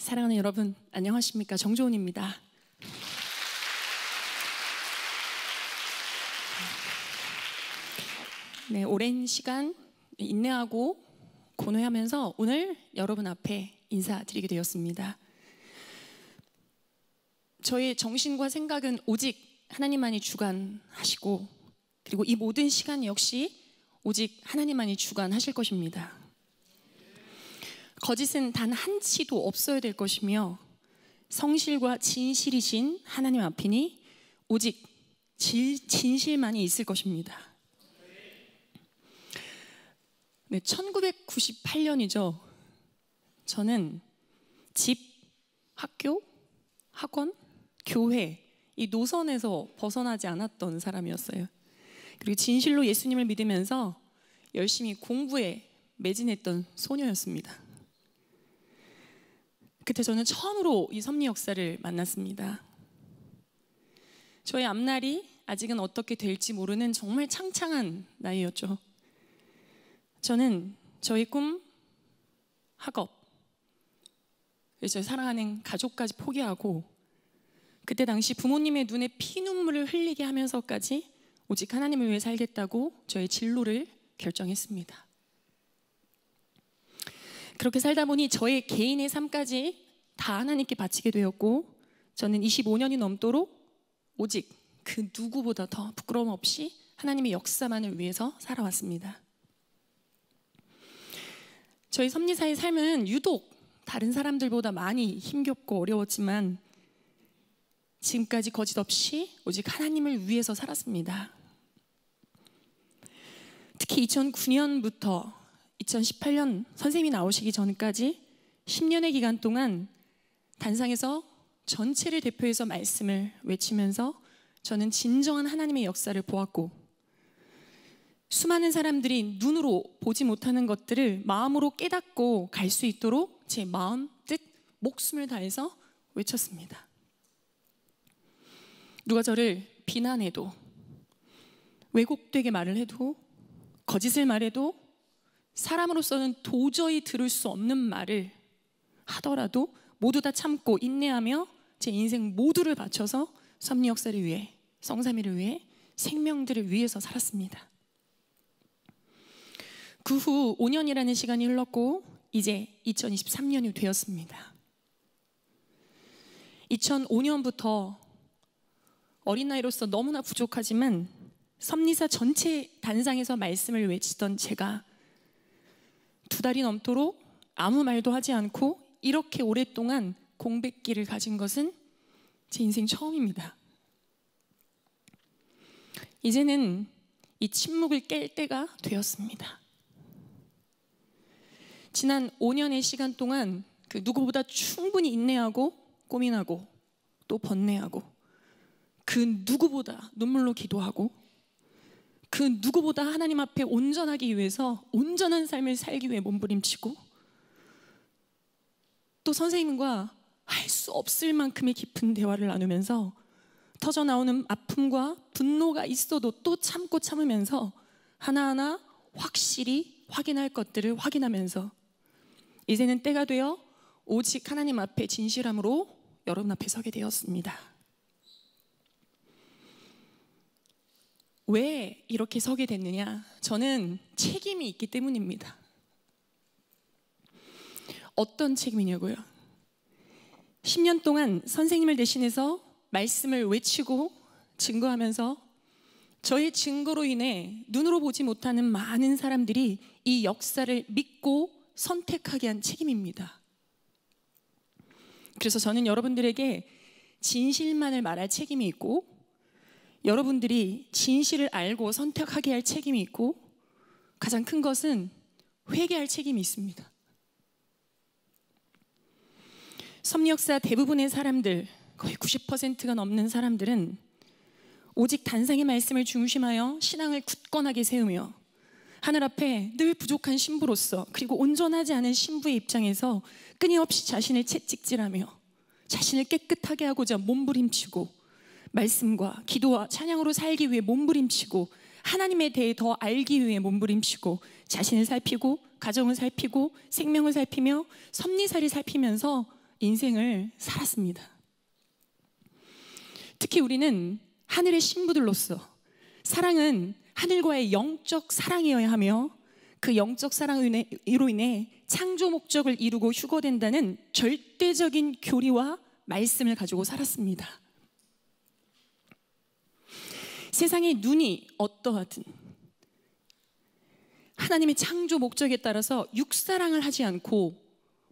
사랑하는 여러분, 안녕하십니까? 정조은입니다. 네, 오랜 시간 인내하고 고뇌하면서 오늘 여러분 앞에 인사드리게 되었습니다. 저의 정신과 생각은 오직 하나님만이 주관하시고, 그리고 이 모든 시간 역시 오직 하나님만이 주관하실 것입니다. 거짓은 단 한치도 없어야 될 것이며, 성실과 진실이신 하나님 앞이니 오직 진실만이 있을 것입니다. 네, 1998년이죠. 저는 집, 학교, 학원, 교회 이 노선에서 벗어나지 않았던 사람이었어요. 그리고 진실로 예수님을 믿으면서 열심히 공부에 매진했던 소녀였습니다. 그때 저는 처음으로 이 섭리 역사를 만났습니다. 저의 앞날이 아직은 어떻게 될지 모르는 정말 창창한 나이였죠. 저는 저의 꿈, 학업, 저의 사랑하는 가족까지 포기하고, 그때 당시 부모님의 눈에 피눈물을 흘리게 하면서까지 오직 하나님을 위해 살겠다고 저의 진로를 결정했습니다. 그렇게 살다 보니 저의 개인의 삶까지 다 하나님께 바치게 되었고, 저는 25년이 넘도록 오직 그 누구보다 더 부끄러움 없이 하나님의 역사만을 위해서 살아왔습니다. 저희 섭리사의 삶은 유독 다른 사람들보다 많이 힘겹고 어려웠지만 지금까지 거짓 없이 오직 하나님을 위해서 살았습니다. 특히 2009년부터 2018년 선생님이 나오시기 전까지 10년의 기간 동안 단상에서 전체를 대표해서 말씀을 외치면서 저는 진정한 하나님의 역사를 보았고, 수많은 사람들이 눈으로 보지 못하는 것들을 마음으로 깨닫고 갈 수 있도록 제 마음, 뜻, 목숨을 다해서 외쳤습니다. 누가 저를 비난해도, 왜곡되게 말을 해도, 거짓을 말해도, 사람으로서는 도저히 들을 수 없는 말을 하더라도 모두 다 참고 인내하며 제 인생 모두를 바쳐서 섭리 역사를 위해, 성삼위를 위해, 생명들을 위해서 살았습니다. 그 후 5년이라는 시간이 흘렀고 이제 2023년이 되었습니다. 2005년부터 어린 나이로서 너무나 부족하지만 섭리사 전체 단상에서 말씀을 외치던 제가 2달이 넘도록 아무 말도 하지 않고 이렇게 오랫동안 공백기를 가진 것은 제 인생 처음입니다. 이제는 이 침묵을 깰 때가 되었습니다. 지난 5년의 시간 동안 그 누구보다 충분히 인내하고 고민하고 또 번뇌하고, 그 누구보다 눈물로 기도하고, 그 누구보다 하나님 앞에 온전하기 위해서 온전한 삶을 살기 위해 몸부림치고, 또 선생님과 할 수 없을 만큼의 깊은 대화를 나누면서 터져나오는 아픔과 분노가 있어도 또 참고 참으면서 하나하나 확실히 확인할 것들을 확인하면서 이제는 때가 되어 오직 하나님 앞에 진실함으로 여러분 앞에 서게 되었습니다. 왜 이렇게 서게 됐느냐? 저는 책임이 있기 때문입니다. 어떤 책임이냐고요? 10년 동안 선생님을 대신해서 말씀을 외치고 증거하면서 저의 증거로 인해 눈으로 보지 못하는 많은 사람들이 이 역사를 믿고 선택하게 한 책임입니다. 그래서 저는 여러분들에게 진실만을 말할 책임이 있고, 여러분들이 진실을 알고 선택하게 할 책임이 있고, 가장 큰 것은 회개할 책임이 있습니다. 섭리 역사 대부분의 사람들, 거의 90%가 넘는 사람들은 오직 단상의 말씀을 중심하여 신앙을 굳건하게 세우며 하늘 앞에 늘 부족한 신부로서, 그리고 온전하지 않은 신부의 입장에서 끊임없이 자신을 채찍질하며 자신을 깨끗하게 하고자 몸부림치고, 말씀과 기도와 찬양으로 살기 위해 몸부림치고, 하나님에 대해 더 알기 위해 몸부림치고, 자신을 살피고 가정을 살피고 생명을 살피며 섭리사를 살피면서 인생을 살았습니다. 특히 우리는 하늘의 신부들로서 사랑은 하늘과의 영적 사랑이어야 하며 그 영적 사랑으로 인해 창조 목적을 이루고 휴거된다는 절대적인 교리와 말씀을 가지고 살았습니다. 세상의 눈이 어떠하든 하나님의 창조 목적에 따라서 육사랑을 하지 않고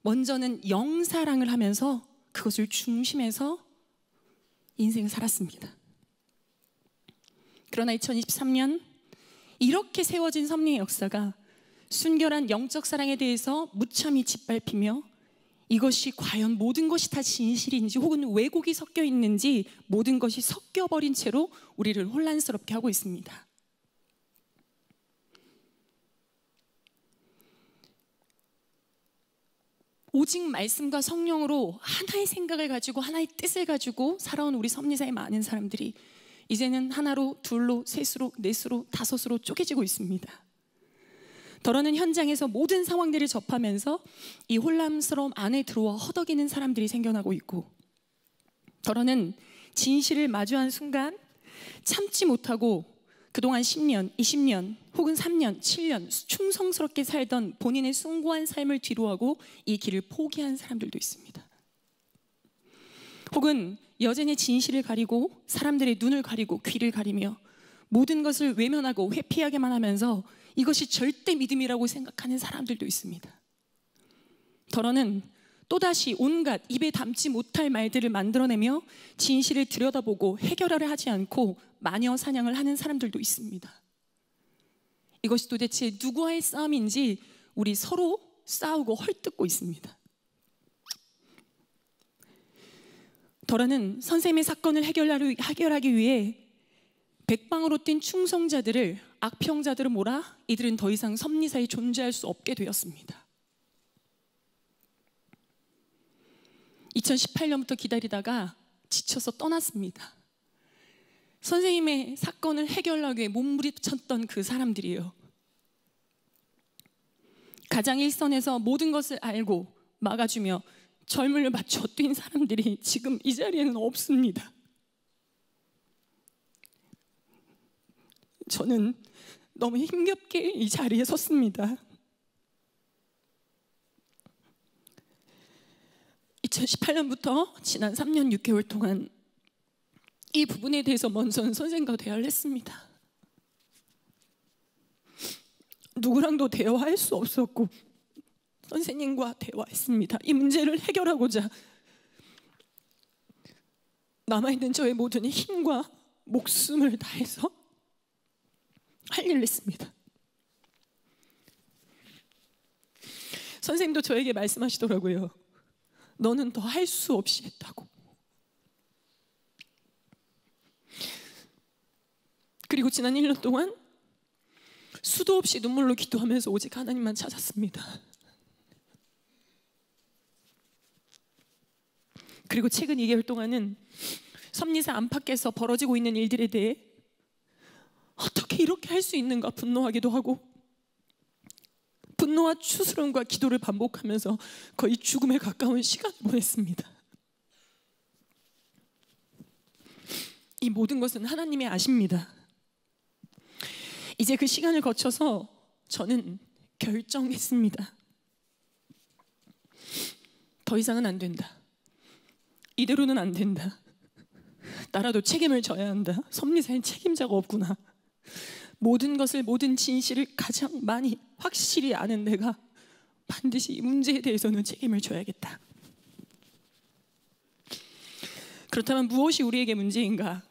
먼저는 영사랑을 하면서 그것을 중심에서 인생을 살았습니다. 그러나 2023년 이렇게 세워진 섭리의 역사가 순결한 영적 사랑에 대해서 무참히 짓밟히며 이것이 과연 모든 것이 다 진실인지 혹은 왜곡이 섞여 있는지 모든 것이 섞여버린 채로 우리를 혼란스럽게 하고 있습니다. 오직 말씀과 성령으로 하나의 생각을 가지고 하나의 뜻을 가지고 살아온 우리 섭리사의 많은 사람들이 이제는 하나로, 둘로, 셋으로, 넷으로, 다섯으로 쪼개지고 있습니다. 더러는 현장에서 모든 상황들을 접하면서 이 혼란스러움 안에 들어와 허덕이는 사람들이 생겨나고 있고, 더러는 진실을 마주한 순간 참지 못하고 그동안 10년, 20년 혹은 3년, 7년 충성스럽게 살던 본인의 숭고한 삶을 뒤로하고 이 길을 포기한 사람들도 있습니다. 혹은 여전히 진실을 가리고 사람들의 눈을 가리고 귀를 가리며 모든 것을 외면하고 회피하게만 하면서 이것이 절대 믿음이라고 생각하는 사람들도 있습니다. 더러는 또다시 온갖 입에 담지 못할 말들을 만들어내며 진실을 들여다보고 해결하려 하지 않고 마녀 사냥을 하는 사람들도 있습니다. 이것이 도대체 누구와의 싸움인지 우리 서로 싸우고 헐뜯고 있습니다. 더러는 선생님의 사건을 해결하기 위해 백방으로 뛴 충성자들을 악평자들을 몰아 이들은 더 이상 섭리사에 존재할 수 없게 되었습니다. 2018년부터 기다리다가 지쳐서 떠났습니다. 선생님의 사건을 해결하기 위해 몸부림쳤던 그 사람들이에요. 가장 일선에서 모든 것을 알고 막아주며 젊음을 맞춰 뛴 사람들이 지금 이 자리에는 없습니다. 저는 너무 힘겹게 이 자리에 섰습니다. 2018년부터 지난 3년 6개월 동안 이 부분에 대해서 먼저는 선생님과 대화를 했습니다. 누구랑도 대화할 수 없었고 선생님과 대화했습니다. 이 문제를 해결하고자 남아있는 저의 모든 힘과 목숨을 다해서 할 일을 했습니다. 선생님도 저에게 말씀하시더라고요. 너는 더 할 수 없이 했다고. 그리고 지난 1년 동안 수도 없이 눈물로 기도하면서 오직 하나님만 찾았습니다. 그리고 최근 2개월 동안은 섭리사 안팎에서 벌어지고 있는 일들에 대해 어떻게 이렇게 할 수 있는가 분노하기도 하고 분노와 추스름과 기도를 반복하면서 거의 죽음에 가까운 시간을 보냈습니다. 이 모든 것은 하나님이 아십니다. 이제 그 시간을 거쳐서 저는 결정했습니다. 더 이상은 안 된다. 이대로는 안 된다. 나라도 책임을 져야 한다. 섭리사엔 책임자가 없구나. 모든 것을, 모든 진실을 가장 많이 확실히 아는 내가 반드시 이 문제에 대해서는 책임을 져야겠다. 그렇다면 무엇이 우리에게 문제인가?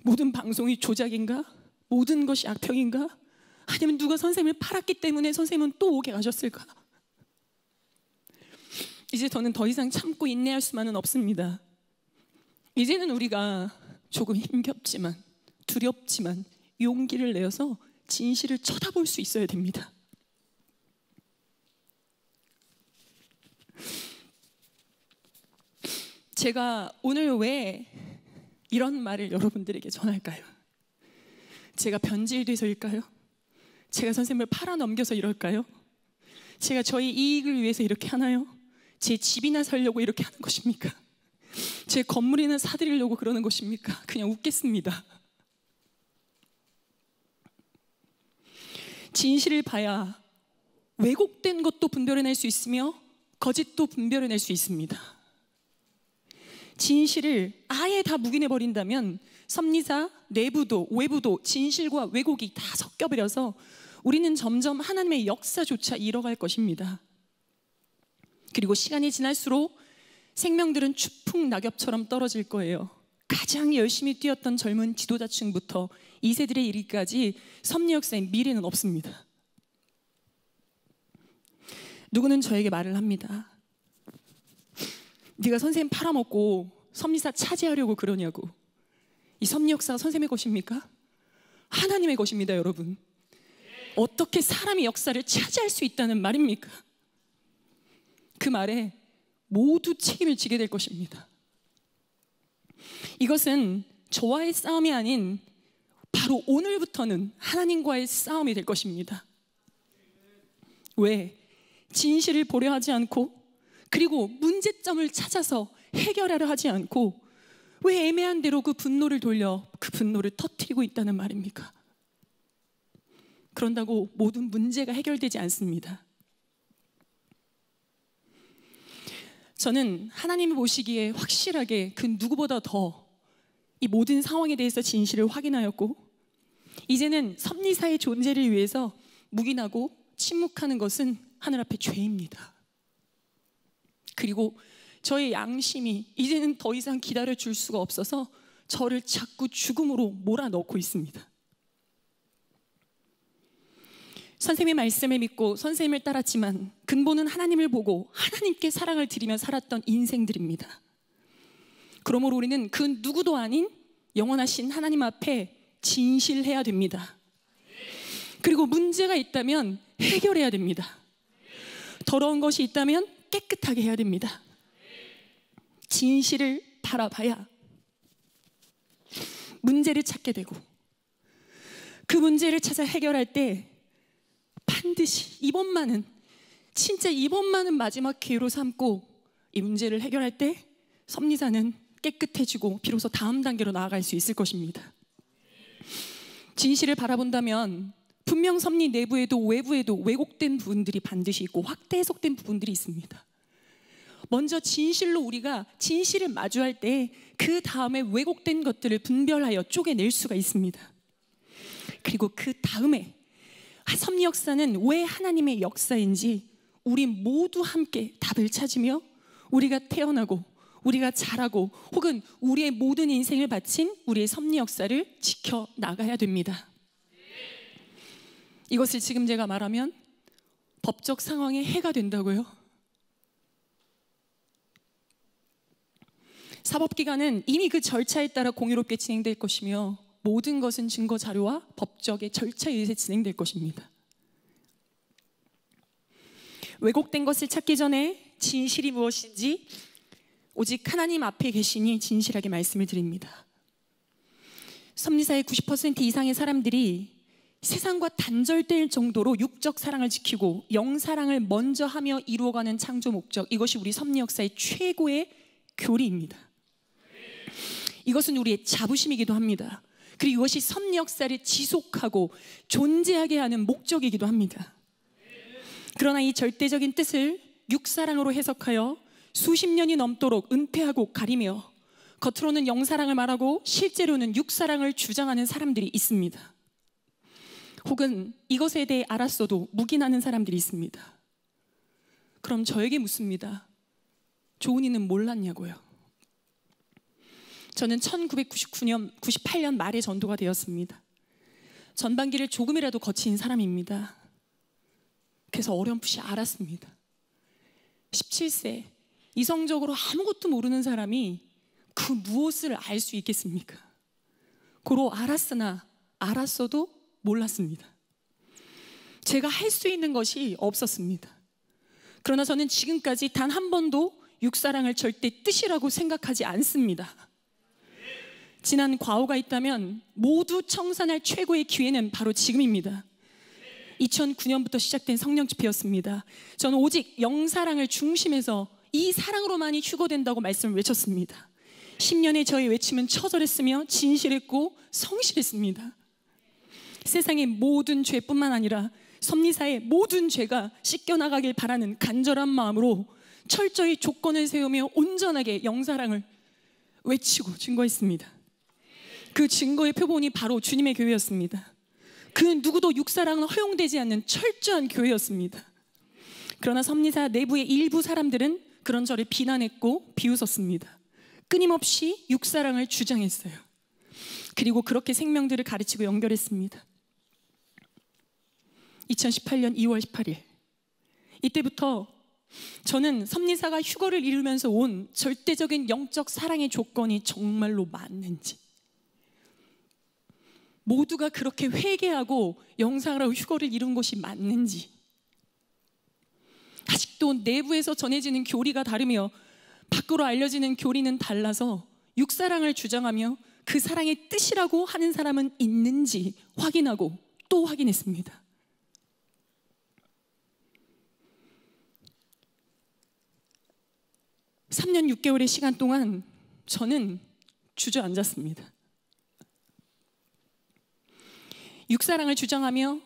모든 방송이 조작인가? 모든 것이 악평인가? 아니면 누가 선생님을 팔았기 때문에 선생님은 또 오게 가셨을까? 이제 저는 더 이상 참고 인내할 수만은 없습니다. 이제는 우리가 조금 힘겹지만 두렵지만 용기를 내어서 진실을 쳐다볼 수 있어야 됩니다. 제가 오늘 왜 이런 말을 여러분들에게 전할까요? 제가 변질돼서일까요? 제가 선생님을 팔아넘겨서 이럴까요? 제가 저희 이익을 위해서 이렇게 하나요? 제 집이나 살려고 이렇게 하는 것입니까? 제 건물이나 사드리려고 그러는 것입니까? 그냥 웃겠습니다. 진실을 봐야 왜곡된 것도 분별해낼 수 있으며 거짓도 분별해낼 수 있습니다. 진실을 아예 다 묵인해버린다면 섭리사, 내부도 외부도 진실과 왜곡이 다 섞여버려서 우리는 점점 하나님의 역사조차 잃어갈 것입니다. 그리고 시간이 지날수록 생명들은 추풍 낙엽처럼 떨어질 거예요. 가장 열심히 뛰었던 젊은 지도자층부터 2세들에 이르기까지 섭리 역사의 미래는 없습니다. 누구는 저에게 말을 합니다. 네가 선생님 팔아먹고 섭리사 차지하려고 그러냐고. 이 섭리 역사가 선생님의 것입니까? 하나님의 것입니다, 여러분. 어떻게 사람이 역사를 차지할 수 있다는 말입니까? 그 말에 모두 책임을 지게 될 것입니다. 이것은 저와의 싸움이 아닌 바로 오늘부터는 하나님과의 싸움이 될 것입니다. 왜? 진실을 보려 하지 않고, 그리고 문제점을 찾아서 해결하려 하지 않고, 왜 애매한 대로 그 분노를 돌려 그 분노를 터뜨리고 있다는 말입니까? 그런다고 모든 문제가 해결되지 않습니다. 저는 하나님이 보시기에 확실하게 그 누구보다 더 이 모든 상황에 대해서 진실을 확인하였고, 이제는 섭리사의 존재를 위해서 묵인하고 침묵하는 것은 하늘 앞에 죄입니다. 그리고 저의 양심이 이제는 더 이상 기다려줄 수가 없어서 저를 자꾸 죽음으로 몰아넣고 있습니다. 선생님의 말씀을 믿고 선생님을 따랐지만 근본은 하나님을 보고 하나님께 사랑을 드리며 살았던 인생들입니다. 그러므로 우리는 그 누구도 아닌 영원하신 하나님 앞에 진실해야 됩니다. 그리고 문제가 있다면 해결해야 됩니다. 더러운 것이 있다면 깨끗하게 해야 됩니다. 진실을 바라봐야 문제를 찾게 되고, 그 문제를 찾아 해결할 때 반드시 이번만은, 진짜 이번만은 마지막 기회로 삼고 이 문제를 해결할 때 섭리사는 깨끗해지고 비로소 다음 단계로 나아갈 수 있을 것입니다. 진실을 바라본다면 분명 섭리 내부에도 외부에도 왜곡된 부분들이 반드시 있고 확대 해석된 부분들이 있습니다. 먼저 진실로 우리가 진실을 마주할 때 그 다음에 왜곡된 것들을 분별하여 쪼개낼 수가 있습니다. 그리고 그 다음에 섭리 역사는 왜 하나님의 역사인지 우리 모두 함께 답을 찾으며 우리가 태어나고 우리가 자라고 혹은 우리의 모든 인생을 바친 우리의 섭리 역사를 지켜나가야 됩니다. 이것을 지금 제가 말하면 법적 상황에 해가 된다고요? 사법기관은 이미 그 절차에 따라 공유롭게 진행될 것이며 모든 것은 증거 자료와 법적의 절차에 의해 진행될 것입니다. 왜곡된 것을 찾기 전에 진실이 무엇인지 오직 하나님 앞에 계시니 진실하게 말씀을 드립니다. 섭리사의 90% 이상의 사람들이 세상과 단절될 정도로 육적 사랑을 지키고 영사랑을 먼저 하며 이루어가는 창조 목적, 이것이 우리 섭리 역사의 최고의 교리입니다. 이것은 우리의 자부심이기도 합니다. 그리고 이것이 섭리 역사를 지속하고 존재하게 하는 목적이기도 합니다. 그러나 이 절대적인 뜻을 육사랑으로 해석하여 수십 년이 넘도록 은폐하고 가리며 겉으로는 영사랑을 말하고 실제로는 육사랑을 주장하는 사람들이 있습니다. 혹은 이것에 대해 알았어도 묵인하는 사람들이 있습니다. 그럼 저에게 묻습니다. 조은이는 몰랐냐고요? 저는 1998년 말에 전도가 되었습니다. 전반기를 조금이라도 거친 사람입니다. 그래서 어렴풋이 알았습니다. 17세 이성적으로 아무것도 모르는 사람이 그 무엇을 알 수 있겠습니까? 고로 알았으나 알았어도 몰랐습니다. 제가 할 수 있는 것이 없었습니다. 그러나 저는 지금까지 단 한 번도 육사랑을 절대 뜻이라고 생각하지 않습니다. 지난 과오가 있다면 모두 청산할 최고의 기회는 바로 지금입니다. 2009년부터 시작된 성령 집회였습니다. 저는 오직 영사랑을 중심에서 이 사랑으로만이 휴거된다고 말씀을 외쳤습니다. 10년의 저의 외침은 처절했으며 진실했고 성실했습니다. 세상의 모든 죄뿐만 아니라 섭리사의 모든 죄가 씻겨나가길 바라는 간절한 마음으로 철저히 조건을 세우며 온전하게 영사랑을 외치고 증거했습니다. 그 증거의 표본이 바로 주님의 교회였습니다. 그 누구도 육사랑은 허용되지 않는 철저한 교회였습니다. 그러나 섭리사 내부의 일부 사람들은 그런 저를 비난했고 비웃었습니다. 끊임없이 육사랑을 주장했어요. 그리고 그렇게 생명들을 가르치고 연결했습니다. 2018년 2월 18일 이때부터 저는 섭리사가 휴거를 이루면서 온 절대적인 영적 사랑의 조건이 정말로 맞는지, 모두가 그렇게 회개하고 영상으로 휴거를 이룬 것이 맞는지, 아직도 내부에서 전해지는 교리가 다르며 밖으로 알려지는 교리는 달라서 육사랑을 주장하며 그 사랑의 뜻이라고 하는 사람은 있는지 확인하고 또 확인했습니다. 3년 6개월의 시간 동안 저는 주저앉았습니다. 육사랑을 주장하며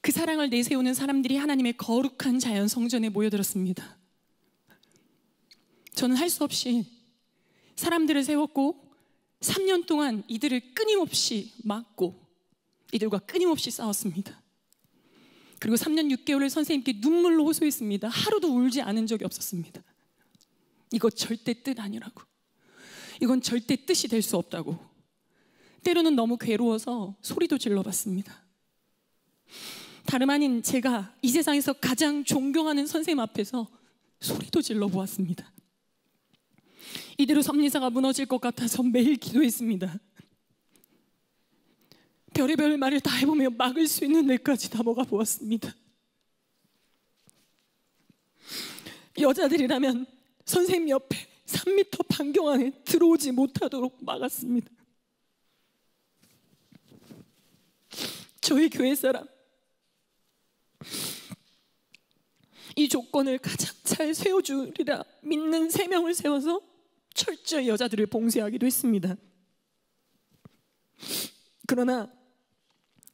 그 사랑을 내세우는 사람들이 하나님의 거룩한 자연 성전에 모여들었습니다. 저는 할 수 없이 사람들을 세웠고 3년 동안 이들을 끊임없이 막고 이들과 끊임없이 싸웠습니다. 그리고 3년 6개월을 선생님께 눈물로 호소했습니다. 하루도 울지 않은 적이 없었습니다. 이거 절대 뜻 아니라고, 이건 절대 뜻이 될 수 없다고. 때로는 너무 괴로워서 소리도 질러봤습니다. 다름 아닌 제가 이 세상에서 가장 존경하는 선생님 앞에서 소리도 질러보았습니다. 이대로 섭리사가 무너질 것 같아서 매일 기도했습니다. 별의별 말을 다 해보며 막을 수 있는 데까지 다 먹어 보았습니다. 여자들이라면 선생님 옆에 3m 반경 안에 들어오지 못하도록 막았습니다. 저희 교회 사람, 이 조건을 가장 잘 세워주리라 믿는 3명을 세워서 철저히 여자들을 봉쇄하기도 했습니다. 그러나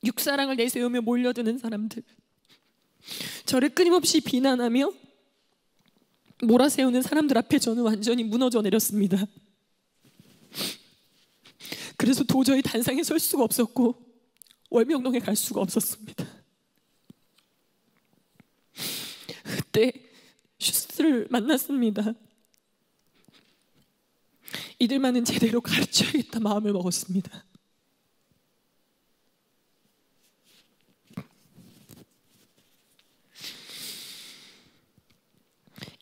육사랑을 내세우며 몰려드는 사람들, 저를 끊임없이 비난하며 몰아세우는 사람들 앞에 저는 완전히 무너져 내렸습니다. 그래서 도저히 단상에 설 수가 없었고 월명동에 갈 수가 없었습니다. 그때 슈스를 만났습니다. 이들만은 제대로 가르쳐야겠다 마음을 먹었습니다.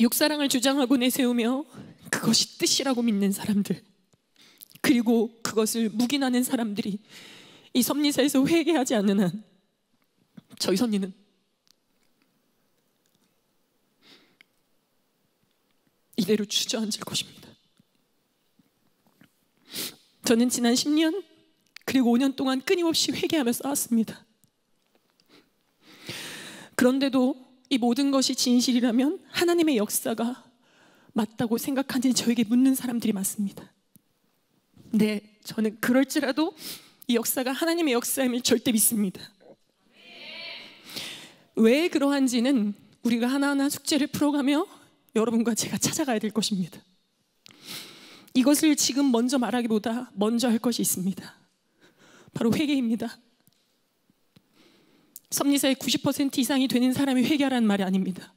육사랑을 주장하고 내세우며 그것이 뜻이라고 믿는 사람들, 그리고 그것을 묵인하는 사람들이 이 섭리사에서 회개하지 않는 한 저희 선리는 이대로 주저앉을 것입니다. 저는 지난 10년 그리고 5년 동안 끊임없이 회개하며 싸웠습니다. 그런데도 이 모든 것이 진실이라면 하나님의 역사가 맞다고 생각하는지 저에게 묻는 사람들이 많습니다. 네, 저는 그럴지라도 이 역사가 하나님의 역사임을 절대 믿습니다. 왜 그러한지는 우리가 하나하나 숙제를 풀어가며 여러분과 제가 찾아가야 될 것입니다. 이것을 지금 먼저 말하기보다 먼저 할 것이 있습니다. 바로 회개입니다. 섭리사의 90% 이상이 되는 사람이 회개하라는 말이 아닙니다.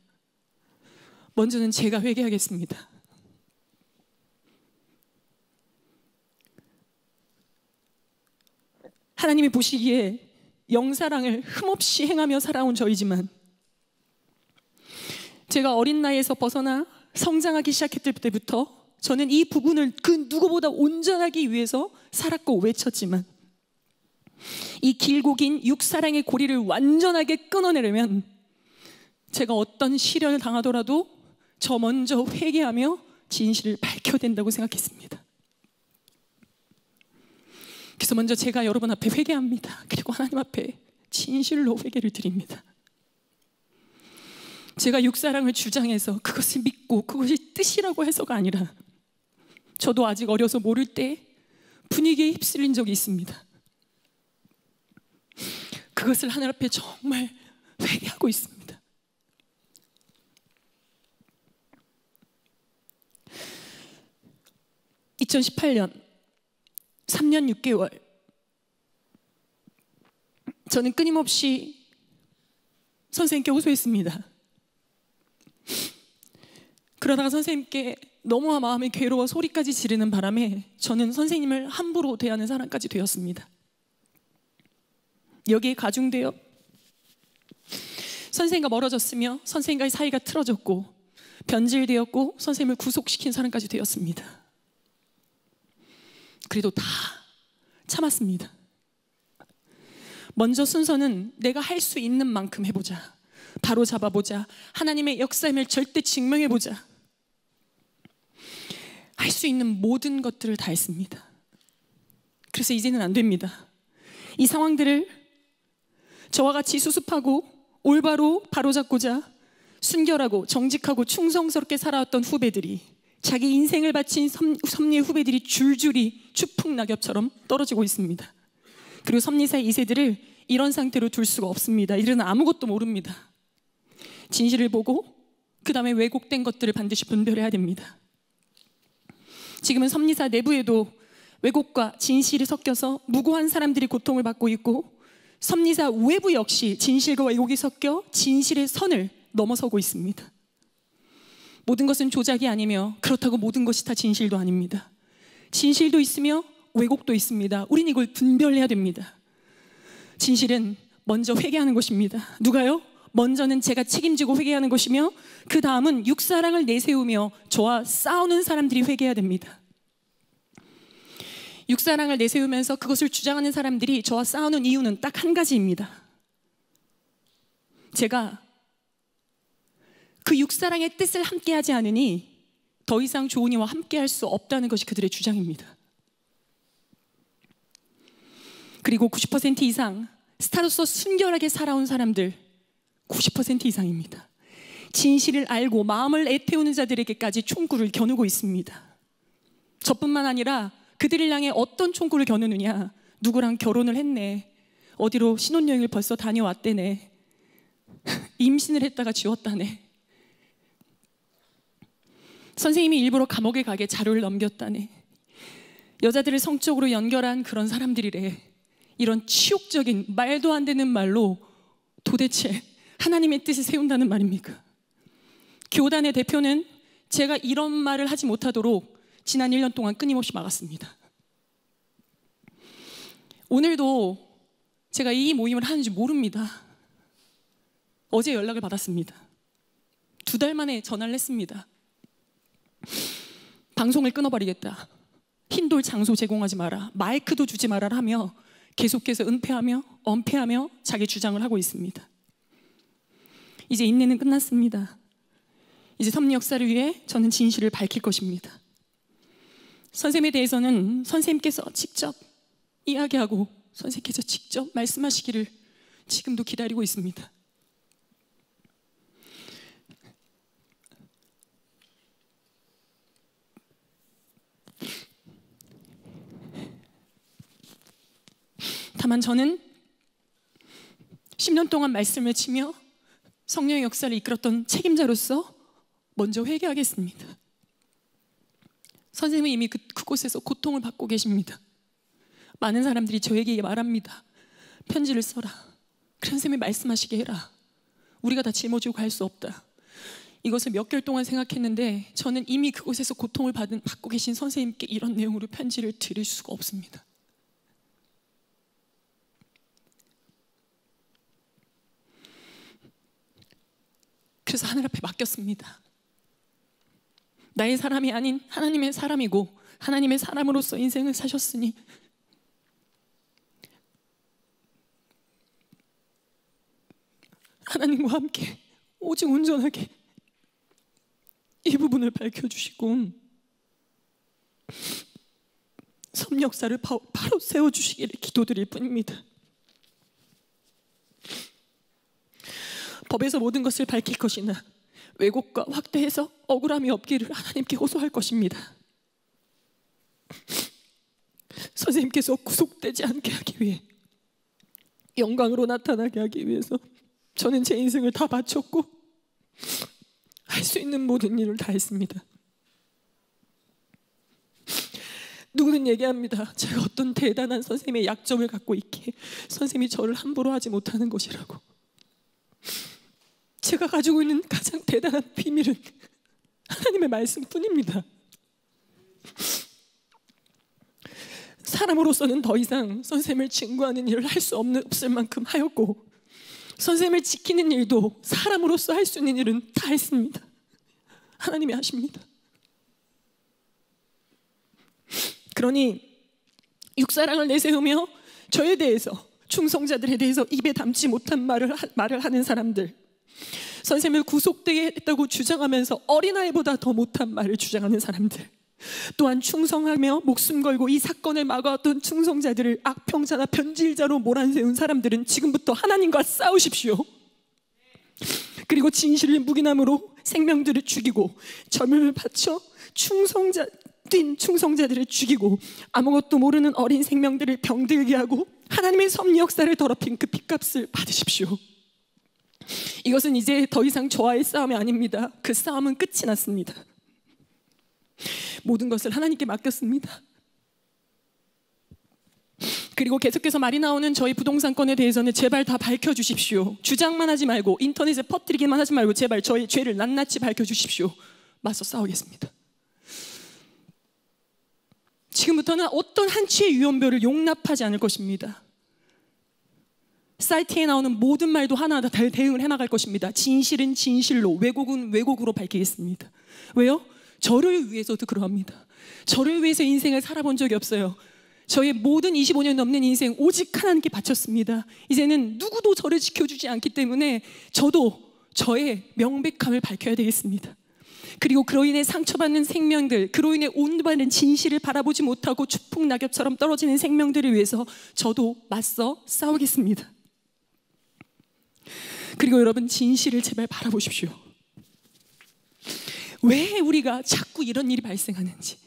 먼저는 제가 회개하겠습니다. 하나님이 보시기에 영사랑을 흠없이 행하며 살아온 저이지만 제가 어린 나이에서 벗어나 성장하기 시작했을 때부터 저는 이 부분을 그 누구보다 온전하기 위해서 살았고 외쳤지만 이 길고 긴 육사랑의 고리를 완전하게 끊어내려면 제가 어떤 시련을 당하더라도 저 먼저 회개하며 진실을 밝혀야 된다고 생각했습니다. 그래서 먼저 제가 여러분 앞에 회개합니다. 그리고 하나님 앞에 진실로 회개를 드립니다. 제가 육사랑을 주장해서 그것을 믿고 그것이 뜻이라고 해서가 아니라 저도 아직 어려서 모를 때 분위기에 휩쓸린 적이 있습니다. 그것을 하늘 앞에 정말 회개하고 있습니다. (2018년) 3년 6개월 저는 끊임없이 선생님께 호소했습니다. 그러다가 선생님께 너무 마음이 괴로워 소리까지 지르는 바람에 저는 선생님을 함부로 대하는 사람까지 되었습니다. 여기에 가중되어 선생님과 멀어졌으며 선생님과의 사이가 틀어졌고 변질되었고 선생님을 구속시킨 사람까지 되었습니다. 그래도 다 참았습니다. 먼저 순서는 내가 할 수 있는 만큼 해보자, 바로 잡아보자, 하나님의 역사임을 절대 증명해보자. 할 수 있는 모든 것들을 다 했습니다. 그래서 이제는 안 됩니다. 이 상황들을 저와 같이 수습하고 올바로 바로잡고자 순결하고 정직하고 충성스럽게 살아왔던 후배들이, 자기 인생을 바친 섭리의 후배들이 줄줄이 추풍낙엽처럼 떨어지고 있습니다. 그리고 섭리사의 2세들을 이런 상태로 둘 수가 없습니다. 이들은 아무것도 모릅니다. 진실을 보고 그 다음에 왜곡된 것들을 반드시 분별해야 됩니다. 지금은 섭리사 내부에도 왜곡과 진실이 섞여서 무고한 사람들이 고통을 받고 있고, 섭리사 외부 역시 진실과 왜곡이 섞여 진실의 선을 넘어서고 있습니다. 모든 것은 조작이 아니며 그렇다고 모든 것이 다 진실도 아닙니다. 진실도 있으며 왜곡도 있습니다. 우린 이걸 분별해야 됩니다. 진실은 먼저 회개하는 것입니다. 누가요? 먼저는 제가 책임지고 회개하는 것이며 그 다음은 육사랑을 내세우며 저와 싸우는 사람들이 회개해야 됩니다. 육사랑을 내세우면서 그것을 주장하는 사람들이 저와 싸우는 이유는 딱 한 가지입니다. 제가 그 육사랑의 뜻을 함께하지 않으니 더 이상 좋은 이와 함께할 수 없다는 것이 그들의 주장입니다. 그리고 90% 이상 스타로서 순결하게 살아온 사람들 90% 이상입니다. 진실을 알고 마음을 애태우는 자들에게까지 총구를 겨누고 있습니다. 저뿐만 아니라 그들을 향해 어떤 총구를 겨누느냐, 누구랑 결혼을 했네, 어디로 신혼여행을 벌써 다녀왔대네, 임신을 했다가 지웠다네, 선생님이 일부러 감옥에 가게 자료를 넘겼다네, 여자들을 성적으로 연결한 그런 사람들이래. 이런 치욕적인 말도 안 되는 말로 도대체 하나님의 뜻을 세운다는 말입니까? 교단의 대표는 제가 이런 말을 하지 못하도록 지난 1년 동안 끊임없이 막았습니다. 오늘도 제가 이 모임을 하는지 모릅니다. 어제 연락을 받았습니다. 2달 만에 전화를 했습니다. 방송을 끊어버리겠다, 흰돌 장소 제공하지 마라, 마이크도 주지 마라 하며 계속해서 은폐하며 엄폐하며 자기 주장을 하고 있습니다. 이제 인내는 끝났습니다. 이제 섭리 역사를 위해 저는 진실을 밝힐 것입니다. 선생님에 대해서는 선생님께서 직접 이야기하고 선생님께서 직접 말씀하시기를 지금도 기다리고 있습니다. 다만 저는 10년 동안 말씀을 치며 성령의 역사를 이끌었던 책임자로서 먼저 회개하겠습니다. 선생님은 이미 그곳에서 고통을 받고 계십니다. 많은 사람들이 저에게 말합니다. 편지를 써라, 그런 선생님이 말씀하시게 해라, 우리가 다 짊어지고 갈 수 없다. 이것을 몇 개월 동안 생각했는데 저는 이미 그곳에서 고통을 받고 계신 선생님께 이런 내용으로 편지를 드릴 수가 없습니다. 그래서 하늘 앞에 맡겼습니다. 나의 사람이 아닌 하나님의 사람이고 하나님의 사람으로서 인생을 사셨으니 하나님과 함께 오직 온전하게 이 부분을 밝혀주시고 섭리 역사를 바로 세워주시기를 기도드릴 뿐입니다. 법에서 모든 것을 밝힐 것이나 왜곡과 확대해서 억울함이 없기를 하나님께 호소할 것입니다. 선생님께서 구속되지 않게 하기 위해, 영광으로 나타나게 하기 위해서 저는 제 인생을 다 바쳤고 할 수 있는 모든 일을 다 했습니다. 누구는 얘기합니다. 제가 어떤 대단한 선생님의 약점을 갖고 있기에 선생님이 저를 함부로 하지 못하는 것이라고. 제가 가지고 있는 가장 대단한 비밀은 하나님의 말씀뿐입니다. 사람으로서는 더 이상 선생님을 증거하는 일을 할 수 없을 만큼 하였고, 선생님을 지키는 일도 사람으로서 할 수 있는 일은 다 했습니다. 하나님이 하십니다. 그러니 육사랑을 내세우며 저에 대해서, 충성자들에 대해서 입에 담지 못한 말을 하는 사람들, 선생님을 구속되게 했다고 주장하면서 어린아이보다 더 못한 말을 주장하는 사람들, 또한 충성하며 목숨 걸고 이 사건을 막아왔던 충성자들을 악평자나 변질자로 몰아세운 사람들은 지금부터 하나님과 싸우십시오. 그리고 진실을 묵인함으로 생명들을 죽이고 젊음을 바쳐 뛴 충성자들을 죽이고 아무것도 모르는 어린 생명들을 병들게 하고 하나님의 섭리 역사를 더럽힌 그 핏값을 받으십시오. 이것은 이제 더 이상 저와의 싸움이 아닙니다. 그 싸움은 끝이 났습니다. 모든 것을 하나님께 맡겼습니다. 그리고 계속해서 말이 나오는 저희 부동산 건에 대해서는 제발 다 밝혀주십시오. 주장만 하지 말고, 인터넷에 퍼뜨리기만 하지 말고 제발 저희 죄를 낱낱이 밝혀주십시오. 맞서 싸우겠습니다. 지금부터는 어떤 한치의 유언별을 용납하지 않을 것입니다. 사이트에 나오는 모든 말도 하나하나 다 대응을 해나갈 것입니다. 진실은 진실로, 왜곡은 왜곡으로 밝히겠습니다. 왜요? 저를 위해서도 그러합니다. 저를 위해서 인생을 살아본 적이 없어요. 저의 모든 25년 넘는 인생 오직 하나님께 바쳤습니다. 이제는 누구도 저를 지켜주지 않기 때문에 저도 저의 명백함을 밝혀야 되겠습니다. 그리고 그로 인해 상처받는 생명들, 그로 인해 온받는 진실을 바라보지 못하고 추풍낙엽처럼 떨어지는 생명들을 위해서 저도 맞서 싸우겠습니다. 그리고 여러분, 진실을 제발 바라보십시오. 왜 우리가 자꾸 이런 일이 발생하는지,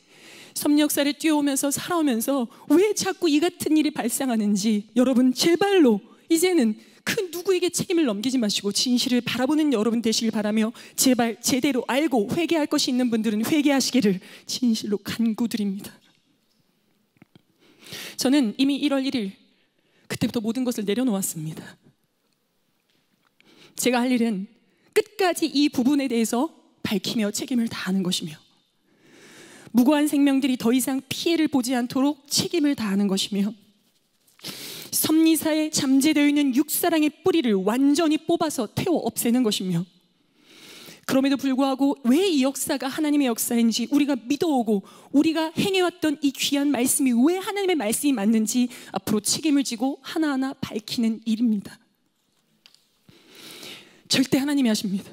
섭리 역사를 뛰어오면서 살아오면서 왜 자꾸 이 같은 일이 발생하는지, 여러분 제발로 이제는 그 누구에게 책임을 넘기지 마시고 진실을 바라보는 여러분 되시길 바라며, 제발 제대로 알고 회개할 것이 있는 분들은 회개하시기를 진실로 간구드립니다. 저는 이미 1월 1일 그때부터 모든 것을 내려놓았습니다. 제가 할 일은 끝까지 이 부분에 대해서 밝히며 책임을 다하는 것이며, 무고한 생명들이 더 이상 피해를 보지 않도록 책임을 다하는 것이며, 섭리사에 잠재되어 있는 육사랑의 뿌리를 완전히 뽑아서 태워 없애는 것이며, 그럼에도 불구하고 왜 이 역사가 하나님의 역사인지 우리가 믿어오고 우리가 행해왔던 이 귀한 말씀이 왜 하나님의 말씀이 맞는지 앞으로 책임을 지고 하나하나 밝히는 일입니다. 절대 하나님이 하십니다.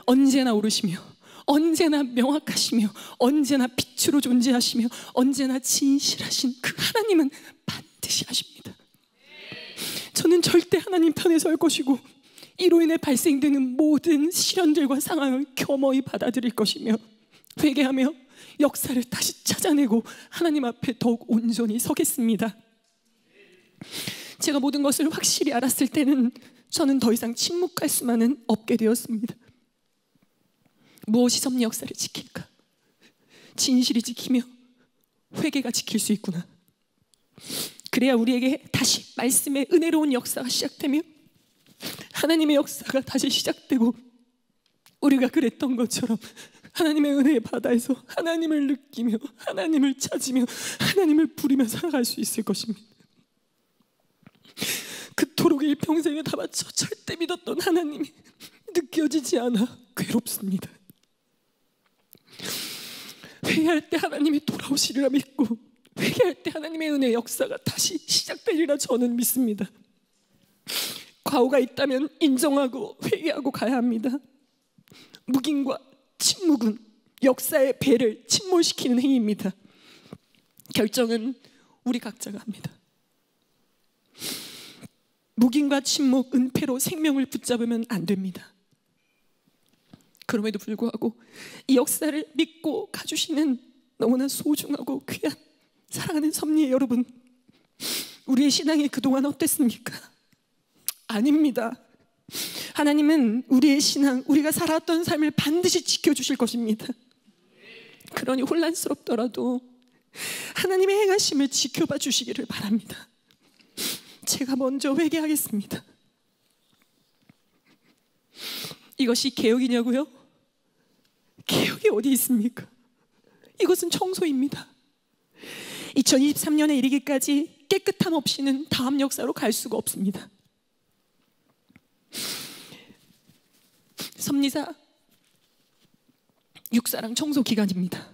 언제나 오르시며, 언제나 명확하시며, 언제나 빛으로 존재하시며, 언제나 진실하신 그 하나님은 반드시 하십니다. 저는 절대 하나님 편에 설 것이고, 이로 인해 발생되는 모든 시련들과 상황을 겸허히 받아들일 것이며, 회개하며 역사를 다시 찾아내고 하나님 앞에 더욱 온전히 서겠습니다. 제가 모든 것을 확실히 알았을 때는 저는 더 이상 침묵할 수만은 없게 되었습니다. 무엇이 섭리 역사를 지킬까? 진실이 지키며 회개가 지킬 수 있구나. 그래야 우리에게 다시 말씀의 은혜로운 역사가 시작되며 하나님의 역사가 다시 시작되고, 우리가 그랬던 것처럼 하나님의 은혜의 바다에서 하나님을 느끼며 하나님을 찾으며 하나님을 부리며 살아갈 수 있을 것입니다. 그토록 일평생을 다 바쳐 절대 믿었던 하나님이 느껴지지 않아 괴롭습니다. 회개할 때 하나님이 돌아오시리라 믿고, 회개할 때 하나님의 은혜의 역사가 다시 시작되리라 저는 믿습니다. 과오가 있다면 인정하고 회개하고 가야 합니다. 묵인과 침묵은 역사의 배를 침몰시키는 행위입니다. 결정은 우리 각자가 합니다. 묵인과 침묵, 은폐로 생명을 붙잡으면 안 됩니다. 그럼에도 불구하고 이 역사를 믿고 가주시는 너무나 소중하고 귀한 사랑하는 섭리의 여러분, 우리의 신앙이 그동안 어땠습니까? 아닙니다. 하나님은 우리의 신앙, 우리가 살아왔던 삶을 반드시 지켜주실 것입니다. 그러니 혼란스럽더라도 하나님의 행하심을 지켜봐 주시기를 바랍니다. 제가 먼저 회개하겠습니다. 이것이 개혁이냐고요? 개혁이 어디 있습니까? 이것은 청소입니다. 2023년에 이르기까지 깨끗함 없이는 다음 역사로 갈 수가 없습니다. 섭리사 육사랑 청소 기간입니다.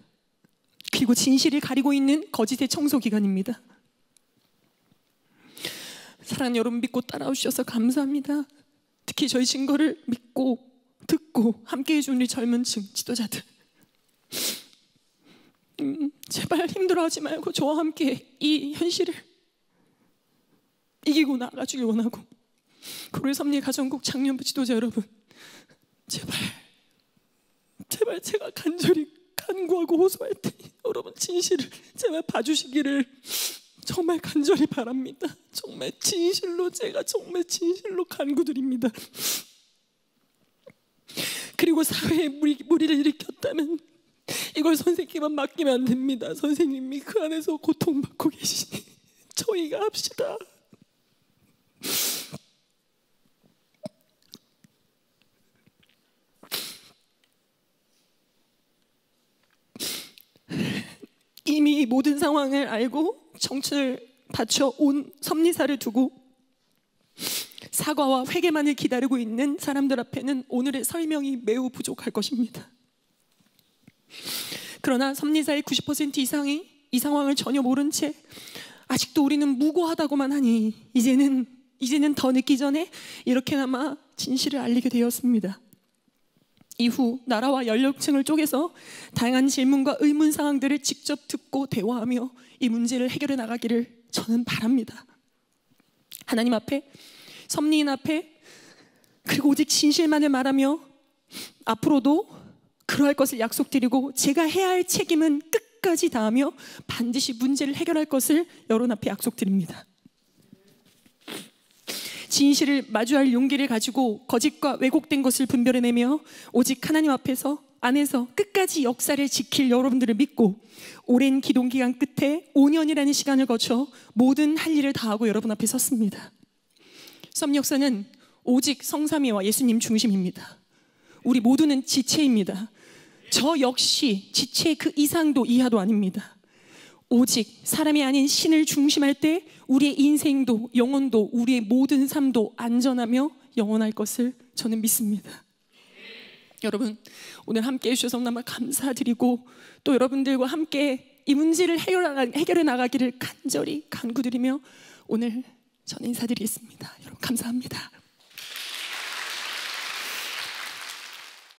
그리고 진실을 가리고 있는 거짓의 청소 기간입니다. 사랑하는 여러분, 믿고 따라오셔서 감사합니다. 특히 저희 증거를 믿고 듣고 함께해 준 우리 젊은 층 지도자들, 제발 힘들어하지 말고 저와 함께 이 현실을 이기고 나가주길 원하고, 우리 섭리 가정국 장년부 지도자 여러분, 제발 제가 간절히 간구하고 호소할 테니 여러분 진실을 제발 봐주시기를 정말 간절히 바랍니다. 정말 진실로, 제가 정말 진실로 간구드립니다. 그리고 사회에 무리를 일으켰다면 이걸 선생님만 맡기면 안 됩니다. 선생님이 그 안에서 고통받고 계시니 저희가 합시다. 이미 모든 상황을 알고 청춘을 바쳐 온 섭리사를 두고 사과와 회개만을 기다리고 있는 사람들 앞에는 오늘의 설명이 매우 부족할 것입니다. 그러나 섭리사의 90% 이상이 이 상황을 전혀 모른 채 아직도 우리는 무고하다고만 하니 이제는 더 늦기 전에 이렇게나마 진실을 알리게 되었습니다. 이후 나라와 연령층을 쪼개서 다양한 질문과 의문 사항들을 직접 듣고 대화하며 이 문제를 해결해 나가기를 저는 바랍니다. 하나님 앞에, 섭리인 앞에, 그리고 오직 진실만을 말하며 앞으로도 그러할 것을 약속드리고 제가 해야 할 책임은 끝까지 다하며 반드시 문제를 해결할 것을 여러분 앞에 약속드립니다. 진실을 마주할 용기를 가지고 거짓과 왜곡된 것을 분별해내며 오직 하나님 안에서 끝까지 역사를 지킬 여러분들을 믿고 오랜 기동기간 끝에 5년이라는 시간을 거쳐 모든 할 일을 다하고 여러분 앞에 섰습니다. 섭리 역사는 오직 성삼위와 예수님 중심입니다. 우리 모두는 지체입니다. 저 역시 지체 그 이상도 이하도 아닙니다. 오직 사람이 아닌 신을 중심할 때 우리의 인생도 영혼도 우리의 모든 삶도 안전하며 영원할 것을 저는 믿습니다. 여러분, 오늘 함께 해주셔서 너무 감사드리고 또 여러분들과 함께 이 문제를 해결해 나가기를 간절히 간구드리며 오늘 저는 인사드리겠습니다. 여러분 감사합니다.